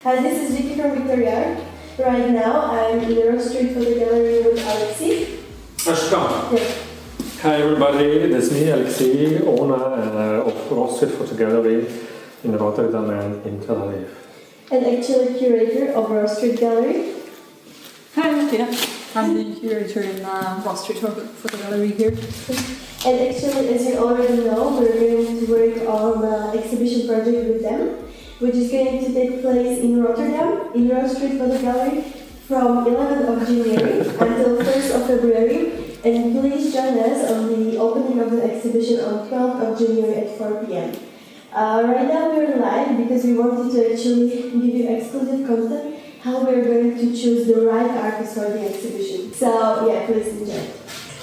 Hi, this is Vicky from Victoria. Right now, I'm in the RAW Streetphoto Gallery with Alexei. Yes. Hi everybody, this is me, Alexei, owner of RAW Streetphoto Gallery in Rotterdam and in Tel Aviv. And actually curator of RAW Street Gallery. Hi, I'm Tina. I'm the curator in RAW Streetphoto Gallery here. And actually, as you already know, we're going to work on an exhibition project with them, which is going to take place in Rotterdam, in RAW Streetphoto Gallery, from 11th of January until 1st of February. And please join us on the opening of the exhibition on 12th of January at 4 p.m. Right now we're live because we wanted to actually give you exclusive content how we're going to choose the right artist for the exhibition. So yeah, please enjoy.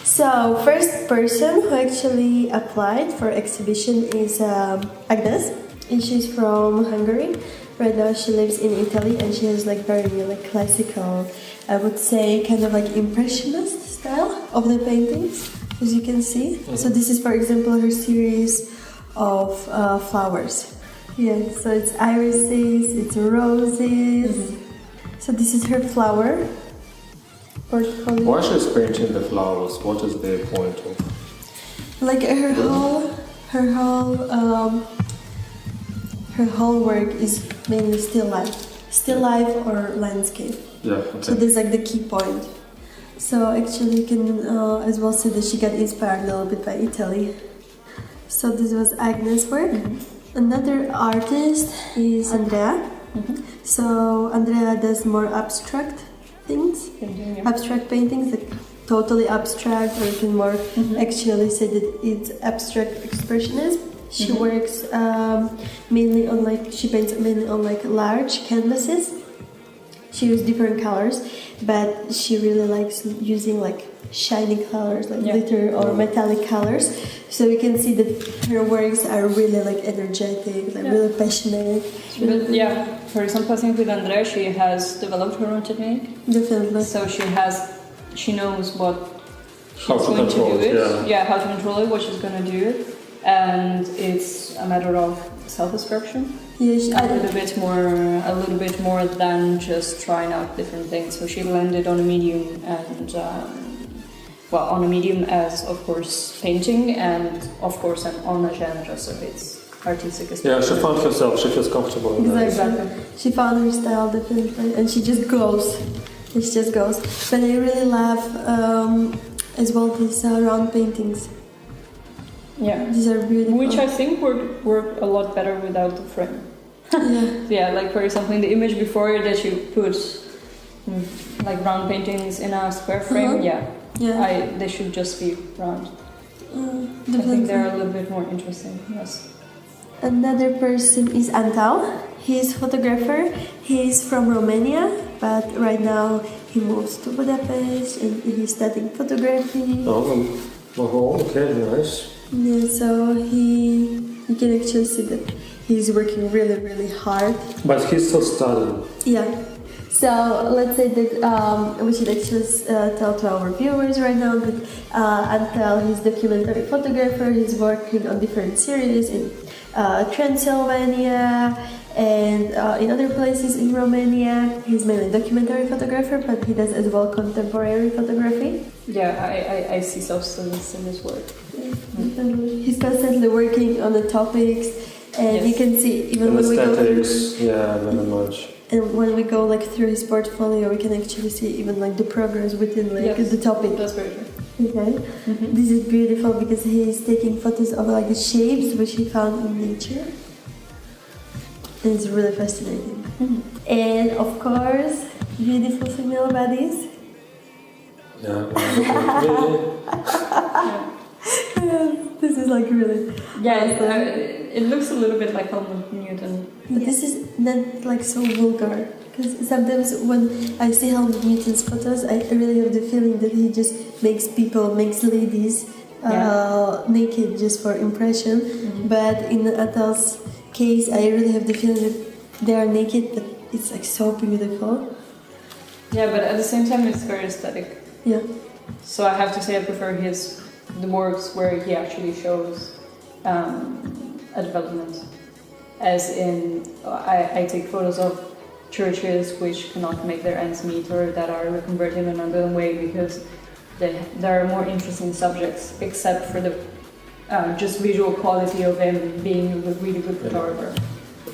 So first person who actually applied for exhibition is Agnes, and she's from Hungary. Right now she lives in Italy and she has like very like classical, I would say kind of like impressionist style of the paintings, as you can see. Mm-hmm. So this is, for example, her series of flowers. Yeah, so it's irises, it's roses. Mm-hmm. So this is her flower portfolio. Why she's painting the flowers? What is the point of? Like her whole work is mainly still life or landscape. Yeah. Okay. So this is like the key point. So actually you can as well see that she got inspired a little bit by Italy. So this was Agnes' work. Mm-hmm. Another artist is Andrea. Mm-hmm. So Andrea does more abstract things, abstract paintings, like totally abstract, or you can more actually say that it's abstract expressionism. She works mainly on she paints mainly on like large canvases. She uses different colors, but she really likes using like shiny colors, like glitter or metallic colors. So you can see that her works are really like energetic, like really passionate. But yeah, for example, I think with Andrea, she has developed her own technique. Definitely. So she knows what How she's to going to control do it. Yeah, how to control it, what she's going to do, and it's a matter of self-expression. Yes, a little bit more than just trying out different things. So she landed on a medium and on a medium as of course painting and of course on a genre, so it's artistic. Yeah, she found herself. She feels comfortable. Exactly. She found her style definitely, and she just goes. It just goes. But I really love as well these round paintings. Yeah, these are beautiful. Which I think work a lot better without the frame. Yeah, like for example, in the image before that you put like round paintings in a square frame. They should just be round. I think they're a little bit more interesting. Yes. Another person is Antal. He's a photographer. He's from Romania, but right now he moves to Budapest and he's studying photography. Oh, okay, nice. Yeah, so you can actually see that he's working really, really hard. But he's still studying. Yeah. So let's say that we should actually tell to our viewers right now that Antal, he's a documentary photographer. He's working on different series in Transylvania and in other places in Romania. He's mainly a documentary photographer, but he does as well contemporary photography. Yeah, I see substance in his work. He's constantly working on the topics, and you can see even when we go through, very much. And when we go like through his portfolio, we can actually see even like the progress within the topic. That's very true. Okay, This is beautiful because he's taking photos of like the shapes which he found in nature, and it's really fascinating. And of course, beautiful female bodies. This is like really it looks a little bit like Helmut Newton, but this is not like so vulgar, because sometimes when I see Helmut Newton's photos, I really have the feeling that he just makes ladies naked just for impression. But in Atal's case, I really have the feeling that they are naked, but it's like so beautiful. Yeah, but at the same time it's very aesthetic. Yeah. So I have to say I prefer the works where he actually shows a development. As in, I take photos of churches which cannot make their ends meet or that are reconverted in another way because there are more interesting subjects, except for the just visual quality of him being a really good photographer.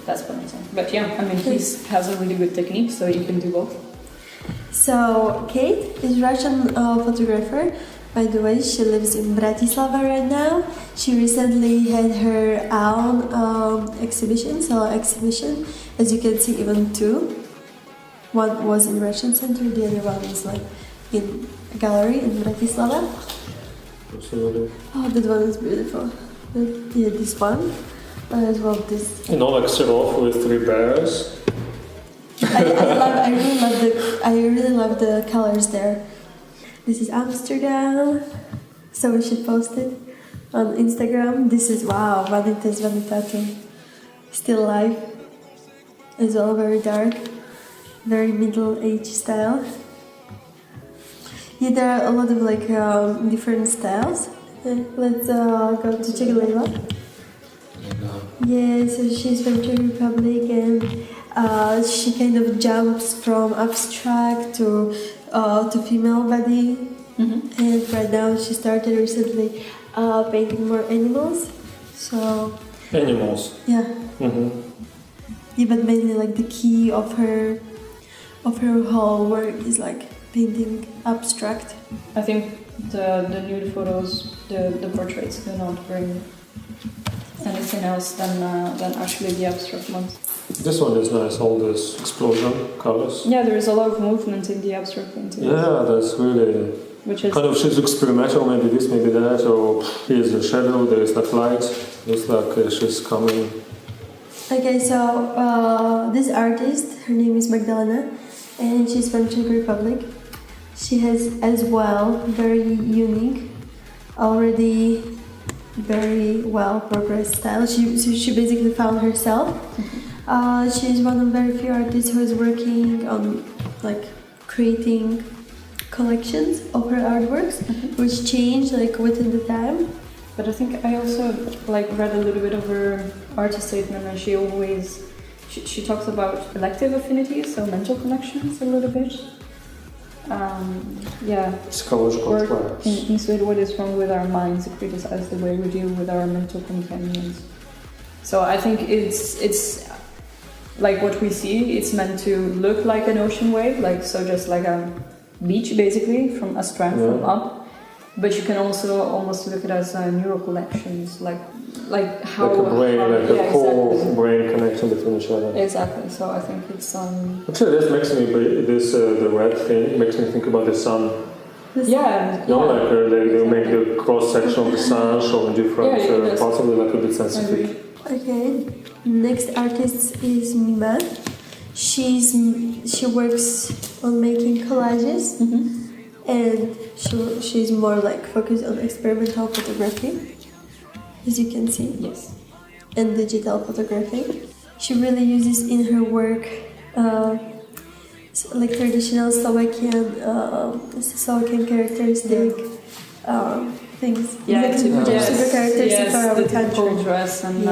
That's what I'm saying. But yeah, I mean, he has a really good technique, so you can do both. So Kate is Russian photographer. By the way, she lives in Bratislava right now. She recently had her own exhibition, as you can see, even two. One was in Russian Center, the other one was like in a gallery in Bratislava. Absolutely. Oh, that one is beautiful. Yeah, this one. As well, this. You know, like Serov with 3 bears. I really love the colors there. This is Amsterdam, so we should post it on Instagram. This is wow, Vanitas Vanitatum, still alive, as well, very dark, very middle-aged style. Yeah, there are a lot of like different styles. Let's go to Chigaleila. Yeah, so she's from Czech Republic and she kind of jumps from abstract to female body. Mm-hmm. And right now she started recently painting more animals. So animals. Yeah. Mm-hmm. Yeah, but mainly like the key of her whole work is like painting abstract. I think the nude photos, the portraits do not bring anything else than actually the abstract ones. This one is nice, all this explosion colors. Yeah, there is a lot of movement in the abstract painting. Yeah, that's really... Which is... kind of, she's experimental, maybe this, maybe that, so here's the shadow, there is that light, looks like she's coming. Okay, so this artist, her name is Magdalena, and she's from Czech Republic. She has as well very unique, already very well progressed style. She basically found herself. She's one of very few artists who is working on like creating collections of her artworks, which change like within the time. But I think I also like read a little bit of her artist statement, and she always she talks about elective affinities, so mental connections a little bit. Yeah. Psychological tracks. Instead, what is wrong with our minds to criticize the way we deal with our mental companions. So I think it's like what we see. It's meant to look like an ocean wave, like so, just like a beach basically from a strand from up. But you can also almost look at it as neural connections, like how like a brain, a whole exactly. brain connection between each other. Exactly. So I think it's Actually, this makes me the red thing makes me think about the sun. Yeah. You know, like they make the cross section of the sun showing different, possibly like a bit scientific. Okay. Next artist is Mima. She works on making collages. Mm-hmm. And she's more like focused on experimental photography, as you can see. Yes. And digital photography. She really uses in her work like traditional Slovakian characteristic things. Yeah, like super characteristic for our country. Dress and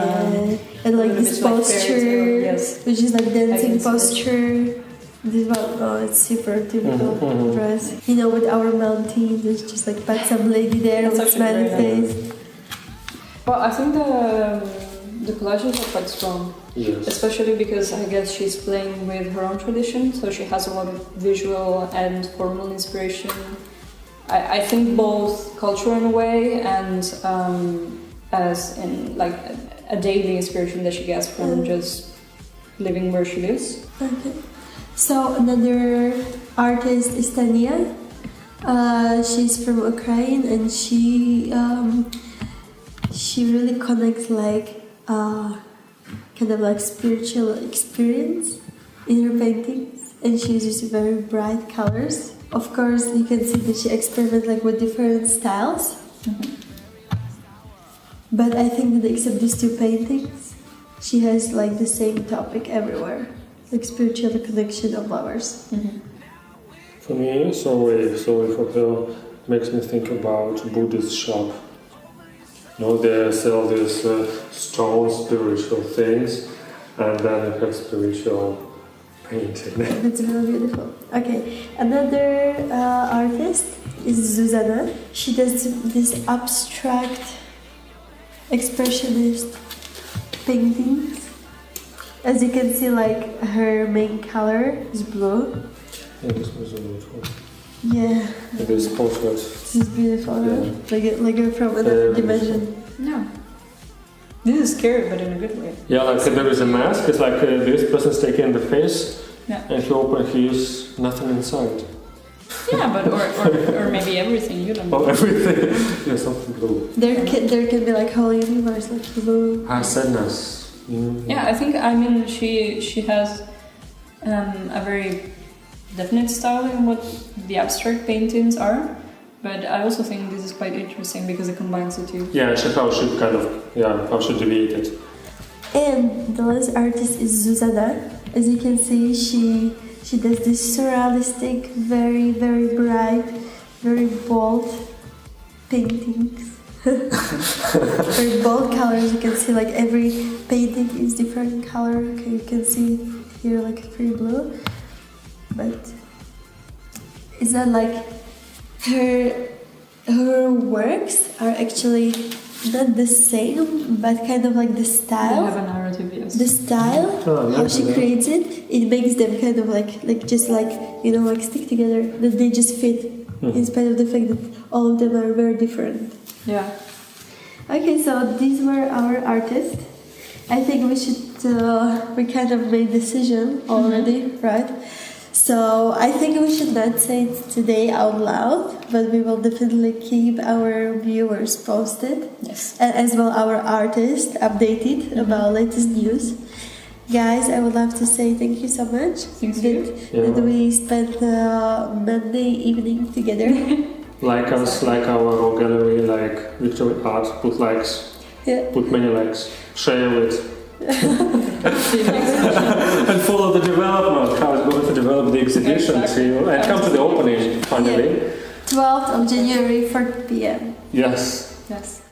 and like this posture, which is like dancing posture. This one, it's super typical dress. You know, with our mountain, there's just like some lady there with smiling face. Well, I think the collages are quite strong. Yes. Especially because I guess she's playing with her own tradition, so she has a lot of visual and formal inspiration. I think both cultural in a way and as in like a daily inspiration that she gets from just living where she lives. Okay. So another artist is Tania. She's from Ukraine, and she really connects like kind of like spiritual experience in her paintings, and she uses very bright colors. Of course, you can see that she experiments like with different styles. Mm-hmm. But I think that except these two paintings, she has like the same topic everywhere. Like spiritual connection of lovers. Mm-hmm. For me, sorry for her, makes me think about Buddhist shop. You know, they sell these strong spiritual things, and then you have spiritual painting. It's really beautiful. Okay, another artist is Zuzana. She does this abstract, expressionist paintings. As you can see, like her main color is blue. Yeah, this was a beautiful. Yeah. It is portrait. This is beautiful, Yeah. right? Like from another dimension. No. This is scary, but in a good way. Yeah, like there is a mask. It's like this person's taking the face, Yeah. and if you open, he's nothing inside. Yeah, but or maybe everything. You don't know. Oh, everything. Yeah, something blue. There can be like whole universe, like blue. Sadness. Yeah, I mean, she has a very definite style in what the abstract paintings are, but I also think this is quite interesting because it combines the two. Yeah, how she divide it. And the last artist is Zuzana. As you can see, she does this surrealistic, very, very bright, very bold paintings. Very bold colors. You can see like every painting is different color. Okay, you can see here like pretty blue, but it's not like her works are actually not the same, but kind of like the They style. have a narrative, yes. The style, how she creates it makes them kind of like just like like stick together. That they just fit, in spite of the fact that all of them are very different. Yeah. Okay, so these were our artists. I think we should. We kind of made decision already, right? So I think we should not say it today out loud, but we will definitely keep our viewers posted. Yes. And as well our artists updated about latest news. Guys, I would love to say thank you so much that we spent Monday evening together. Like us, like our RAW gallery, like Victory Art, put likes, put many likes, share it. And follow the development, how it's going to develop the exhibition too, and come to the opening finally. 12th of January, 4 p.m. Yes. Yes.